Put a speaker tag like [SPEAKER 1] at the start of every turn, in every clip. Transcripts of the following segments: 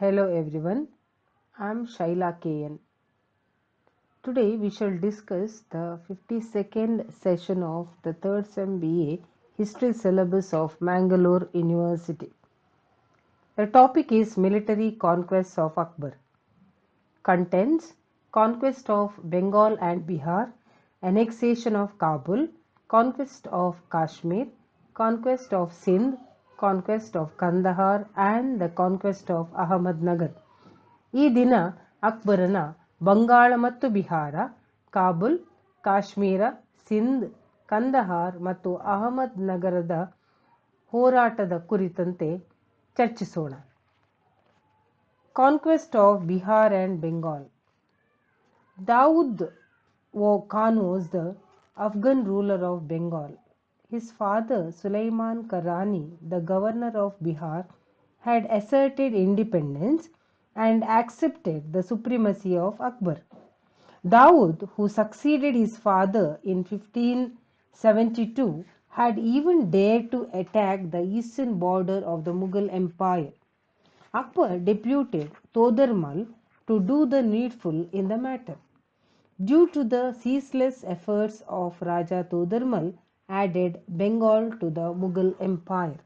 [SPEAKER 1] Hello everyone, I am Shaila KN. Today we shall discuss the 52nd session of the 3rd SEM BA History syllabus of Mangalore University. The topic is Military Conquests of Akbar. Contents: Conquest of Bengal and Bihar, Annexation of Kabul, Conquest of Kashmir, Conquest of Sindh, Conquest of Kandahar and the Conquest of Ahmednagar. ಈ ದಿನ ಅಕ್ಬರನ ಬಂಗಾಳ ಮತ್ತು ಬಿಹಾರ, ಕಾಬುಲ್, ಕಾಶ್ಮೀರ, ಸಿಂಧ್, ಕಂದಹಾರ್ ಮತ್ತು ಅಹಮದ್ನಗರದ ಹೋರಾಟದ ಕುರಿತಂತೆ ಚರ್ಚಿಸೋಣ. Conquest of Bihar and Bengal. Daud Khan was the Afghan ruler of Bengal. His father Sulaiman Karani, the governor of Bihar, had asserted independence and accepted the supremacy of Akbar. Daud, who succeeded his father in 1572, had even dared to attack the eastern border of the Mughal Empire. Akbar deputed Todarmal to do the needful in the matter. Due to the ceaseless efforts of Raja Todarmal, added Bengal to the Mughal Empire.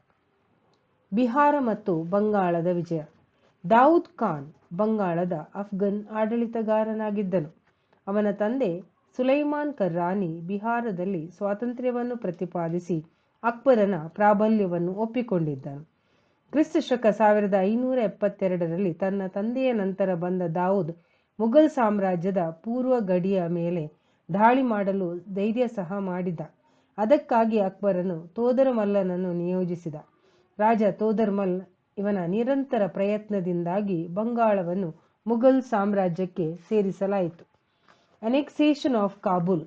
[SPEAKER 1] Bihar ಮತ್ತು ಬಂಗಾಳದ ವಿಜಯ. ದಾವೂದ್ ಖಾನ್ ಬಂಗಾಳದ Afghan ಆಡಳಿತಗಾರನಾಗಿದ್ದನು. ಅವನ ತಂದೆ ಸುಲೈಮಾನ್ ಕರ್ರಾನಿ ಬಿಹಾರದಲ್ಲಿ ಸ್ವಾತಂತ್ರ್ಯವನ್ನು ಪ್ರತಿಪಾದಿಸಿ ಅಕ್ಬರನ ಪ್ರಾಬಲ್ಯವನ್ನು ಒಪ್ಪಿಕೊಂಡಿದ್ದನು. ಕ್ರಿಸ್ತಶಕ 1572ರಲ್ಲಿ ತನ್ನ ತಂದೆಯ ನಂತರ ಬಂದ ದಾವೂದ್ ಮುಘಲ್ ಸಾಮ್ರಾಜ್ಯದ ಪೂರ್ವ ಗಡಿಯ ಮೇಲೆ ದಾಳಿ ಮಾಡಲು ಧೈರ್ಯ ಸಹ ಮಾಡಿದ. ಅದಕ್ಕಾಗಿ ಅಕ್ಬರನು ತೋದರಮಲ್ಲನನ್ನು ನಿಯೋಜಿಸಿದ. ರಾಜ ತೋದರ್ಮಲ್ ಇವನ ನಿರಂತರ ಪ್ರಯತ್ನದಿಂದಾಗಿ ಬಂಗಾಳವನ್ನು Mughal ಸಾಮ್ರಾಜ್ಯಕ್ಕೆ ಸೇರಿಸಲಾಯಿತು. Annexation of Kabul.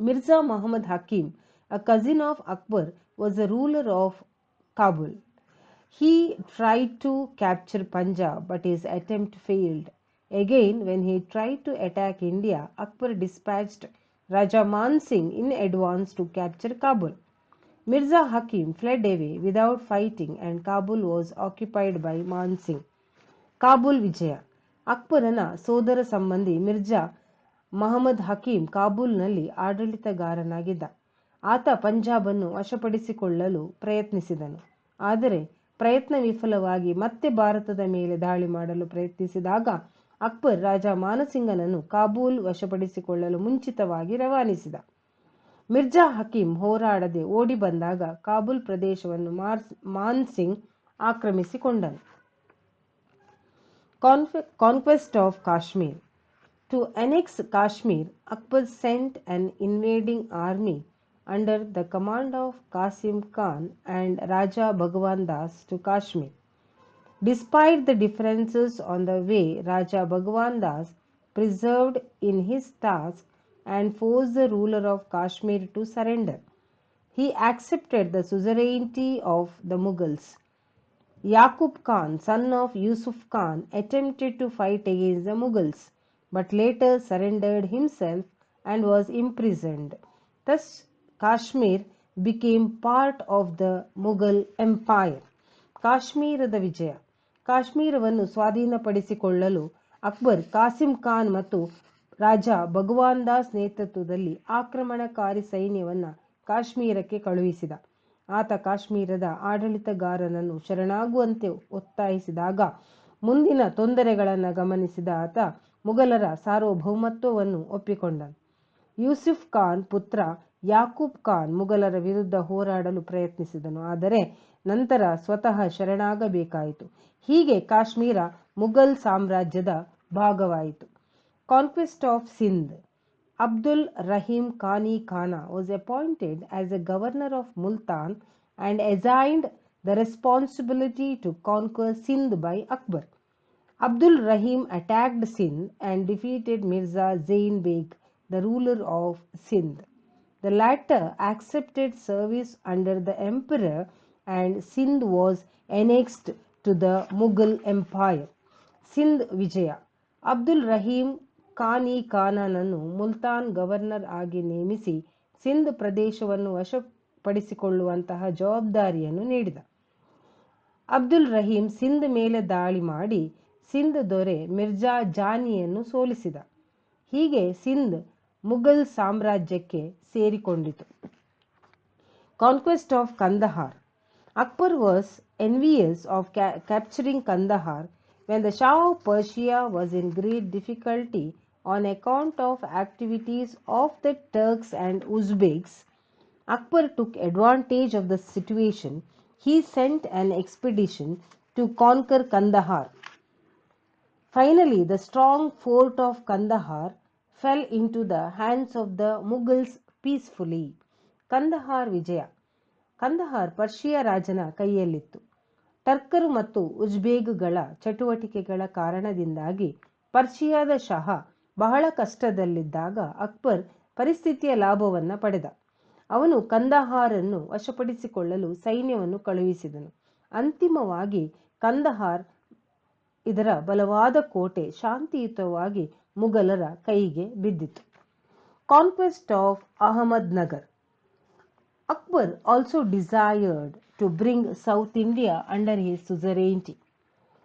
[SPEAKER 1] Mirza Muhammad Hakim, a cousin of Akbar, was the ruler of Kabul. He tried to capture Punjab, but his attempt failed. Again, when he tried to attack India, Akbar dispatched Raja Man Singh in advance to capture Kabul. Mirza Hakim fled away without fighting and Kabul was occupied by Man Singh. Kabul ವಿಜಯ. ಅಕ್ಬರನ ಸೋದರ ಸಂಬಂಧಿ ಮಿರ್ಜಾ ಮಹಮ್ಮದ್ ಹಕೀಂ ಕಾಬೂಲ್ನಲ್ಲಿ ಆಡಳಿತಗಾರನಾಗಿದ್ದ. ಆತ ಪಂಜಾಬನ್ನು ವಶಪಡಿಸಿಕೊಳ್ಳಲು ಪ್ರಯತ್ನಿಸಿದನು. ಆದರೆ ಪ್ರಯತ್ನ ವಿಫಲವಾಗಿ ಮತ್ತೆ ಭಾರತದ ಮೇಲೆ ದಾಳಿ ಮಾಡಲು ಪ್ರಯತ್ನಿಸಿದಾಗ ಅಕ್ಬರ್ ರಾಜ ಮಾನಸಿಂಗನನ್ನು ಕಾಬೂಲ್ ವಶಪಡಿಸಿಕೊಳ್ಳಲು ಮುಂಚಿತವಾಗಿ ರವಾನಿಸಿದ. ಮಿರ್ಜಾ ಹಕೀಂ ಹೋರಾಡದೆ ಓಡಿ ಬಂದಾಗ ಕಾಬೂಲ್ ಪ್ರದೇಶವನ್ನು ಮಾನ್ Singh ಆಕ್ರಮಿಸಿಕೊಂಡನು. Conquest of Kashmir. To annex Kashmir, Akbar sent an invading army under the command of Qasim Khan and Raja Bhagwan Das to Kashmir. Despite the differences on the way, Raja Bhagwan Das persevered in his task and forced the ruler of Kashmir to surrender. He accepted the suzerainty of the Mughals. Yaqub Khan, son of Yusuf Khan, attempted to fight against the Mughals, but later surrendered himself and was imprisoned. Thus, Kashmir became part of the Mughal Empire. ಕಾಶ್ಮೀರದ ವಿಜಯ. ಕಾಶ್ಮೀರವನ್ನು ಸ್ವಾಧೀನಪಡಿಸಿಕೊಳ್ಳಲು ಅಕ್ಬರ್ ಕಾಸಿಂ ಖಾನ್ ಮತ್ತು ರಾಜ ಭಗವಾನ್ ದಾಸ್ ನೇತೃತ್ವದಲ್ಲಿ ಆಕ್ರಮಣಕಾರಿ ಸೈನ್ಯವನ್ನು ಕಾಶ್ಮೀರಕ್ಕೆ ಕಳುಹಿಸಿದ. ಆತ ಕಾಶ್ಮೀರದ ಆಡಳಿತಗಾರನನ್ನು ಶರಣಾಗುವಂತೆ ಒತ್ತಾಯಿಸಿದಾಗ ಮುಂದಿನ ತೊಂದರೆಗಳನ್ನು ಗಮನಿಸಿದ ಆತ ಮುಘಲರ ಸಾರ್ವಭೌಮತ್ವವನ್ನು ಒಪ್ಪಿಕೊಂಡನು. ಯೂಸುಫ್ ಖಾನ್ ಪುತ್ರ ಯಾಕೂಬ್ ಖಾನ್ ಮುಘಲರ ವಿರುದ್ಧ ಹೋರಾಡಲು ಪ್ರಯತ್ನಿಸಿದನು, ಆದರೆ ನಂತರ ಸ್ವತಃ ಶರಣಾಗಬೇಕಾಯಿತು. ಹೀಗೆ ಕಾಶ್ಮೀರ ಮುಘಲ್ ಸಾಮ್ರಾಜ್ಯದ ಭಾಗವಾಯಿತು. Conquest of Sindh. Abdul Rahim Khani Khana was appointed as the governor of Multan and assigned the responsibility to conquer Sindh by Akbar. Abdul Rahim attacked Sindh and defeated Mirza Zain Beg, the ruler of Sindh. The latter accepted service under the emperor and Sindh was annexed to the Mughal Empire. Sindh Vijaya. Abdul Rahim Khani ಖಾನನನ್ನು Multan governor ಆಗಿ ನೇಮಿಸಿ ಸಿಂಧ್ ಪ್ರದೇಶವನ್ನು ವಶಪಡಿಸಿಕೊಳ್ಳುವಂತಹ ಜವಾಬ್ದಾರಿಯನ್ನು ನೀಡಿದ. ಅಬ್ದುಲ್ ರಹೀಂ ಸಿಂಧ್ ಮೇಲೆ ದಾಳಿ ಮಾಡಿ ಸಿಂಧ್ ದೊರೆ ಮಿರ್ಜಾ ಜಾನಿಯನ್ನು ಸೋಲಿಸಿದ. ಹೀಗೆ Sindh Mughal ಸಾಮ್ರಾಜ್ಯಕ್ಕೆ ಸೇರಿಕೊಂಡಿತು. Conquest of Kandahar. Akbar was envious of capturing Kandahar when the Shah of Persia was in great difficulty on account of activities of the Turks and Uzbeks. Akbar took advantage of the situation. He sent an expedition to conquer Kandahar. Finally, the strong fort of Kandahar fell into the hands of the Mughals peacefully. Kandahar ವಿಜಯ. ಕಂದಹಾರ್ ಪರ್ಷಿಯಾ ರಾಜನ ಕೈಯಲ್ಲಿತ್ತು. ಟರ್ಕರು ಮತ್ತು ಉಜ್ಬೇಗ್ಗಳ ಚಟುವಟಿಕೆಗಳ ಕಾರಣದಿಂದಾಗಿ ಪರ್ಷಿಯಾದ ಶಹ ಬಹಳ ಕಷ್ಟದಲ್ಲಿದ್ದಾಗ ಅಕ್ಬರ್ ಪರಿಸ್ಥಿತಿಯ ಲಾಭವನ್ನು ಪಡೆದ. ಅವನು ಕಂದಹಾರನ್ನು ವಶಪಡಿಸಿಕೊಳ್ಳಲು ಸೈನ್ಯವನ್ನು ಕಳುಹಿಸಿದನು. ಅಂತಿಮವಾಗಿ ಕಂದಹಾರ್ ಇದರ ಬಲವಾದ ಕೋಟೆ ಶಾಂತಿಯುತವಾಗಿ ಮುಘಲರ ಕೈಗೆ ಬಿದ್ದಿತು. Conquest of Ahmednagar. Akbar also desired to bring South India under his suzerainty.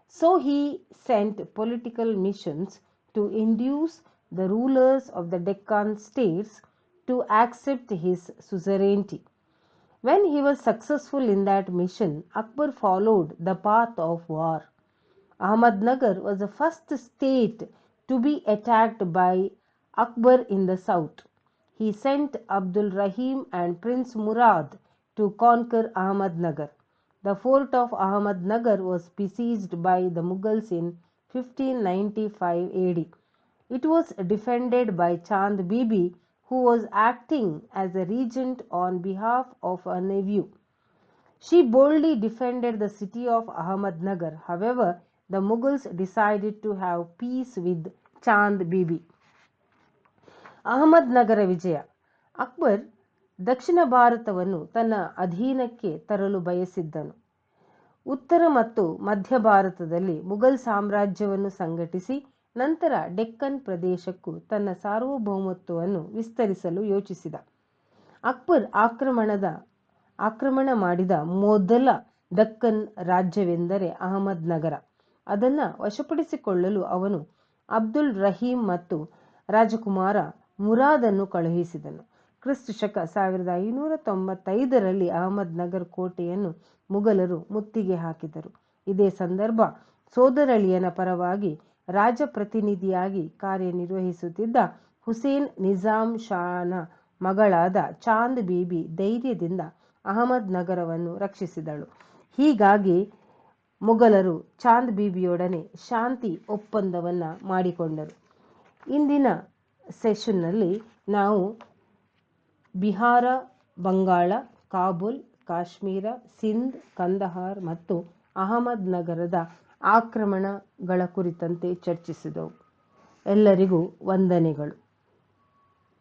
[SPEAKER 1] So he sent political missions to induce the rulers of the Deccan states to accept his suzerainty. When he was successful in that mission, Akbar followed the path of war. Ahmadnagar was the first state to be attacked by Akbar in the south. He sent Abdul Rahim and Prince Murad to conquer Ahmadnagar. The fort of Ahmadnagar was besieged by the Mughals in 1595 AD. It was defended by Chand Bibi, who was acting as a regent on behalf of a nephew. She boldly defended the city of Ahmadnagar. However, the Mughals decided to have peace with Chand Bibi. Ahmednagar ವಿಜಯ. ಅಕ್ಬರ್ ದಕ್ಷಿಣ ಭಾರತವನ್ನು ತನ್ನ ಅಧೀನಕ್ಕೆ ತರಲು ಬಯಸಿದ್ದನು. ಉತ್ತರ ಮತ್ತು ಮಧ್ಯ ಭಾರತದಲ್ಲಿ ಮುಘಲ್ ಸಾಮ್ರಾಜ್ಯವನ್ನು ಸಂಘಟಿಸಿ ನಂತರ ಡೆಕ್ಕನ್ ಪ್ರದೇಶಕ್ಕೂ ತನ್ನ ಸಾರ್ವಭೌಮತ್ವವನ್ನು ವಿಸ್ತರಿಸಲು ಯೋಚಿಸಿದ. ಅಕ್ಬರ್ ಆಕ್ರಮಣ ಮಾಡಿದ ಮೊದಲ ದಕ್ಕನ್ ರಾಜ್ಯವೆಂದರೆ ಅಹಮದ್ನಗರ. ಅದನ್ನು ವಶಪಡಿಸಿಕೊಳ್ಳಲು ಅವನು ಅಬ್ದುಲ್ ರಹೀಂ ಮತ್ತು ರಾಜಕುಮಾರ ಮುರಾದನ್ನು ಕಳುಹಿಸಿದನು. ಕ್ರಿಸ್ತ ಶಕ 1595ರಲ್ಲಿ ಅಹಮದ್ನಗರ್ ಕೋಟೆಯನ್ನು ಮುಘಲರು ಮುತ್ತಿಗೆ ಹಾಕಿದರು. ಇದೇ ಸಂದರ್ಭ ಸೋದರಳಿಯನ ಪರವಾಗಿ ರಾಜಪ್ರತಿನಿಧಿಯಾಗಿ ಕಾರ್ಯನಿರ್ವಹಿಸುತ್ತಿದ್ದ ಹುಸೇನ್ ನಿಜಾಮ್ ಶಾನ ಮಗಳಾದ ಚಾಂದ್ ಬೀಬಿ ಧೈರ್ಯದಿಂದ ಅಹಮದ್ನಗರವನ್ನು ರಕ್ಷಿಸಿದಳು. ಹೀಗಾಗಿ ಮುಘಲರು ಚಾಂದ್ ಬೀಬಿಯೊಡನೆ ಶಾಂತಿ ಒಪ್ಪಂದವನ್ನು ಮಾಡಿಕೊಂಡರು. ಇಂದಿನ ಸೆಷನ್ನಲ್ಲಿ ನಾವು ಬಿಹಾರ, ಬಂಗಾಳ, ಕಾಬೂಲ್, ಕಾಶ್ಮೀರ, ಸಿಂಧ್, ಕಂದಹಾರ್ ಮತ್ತು ಅಹಮದ್ನಗರದ ಆಕ್ರಮಣಗಳ ಕುರಿತಂತೆ ಚರ್ಚಿಸಿದೆವು. ಎಲ್ಲರಿಗೂ ವಂದನೆಗಳು.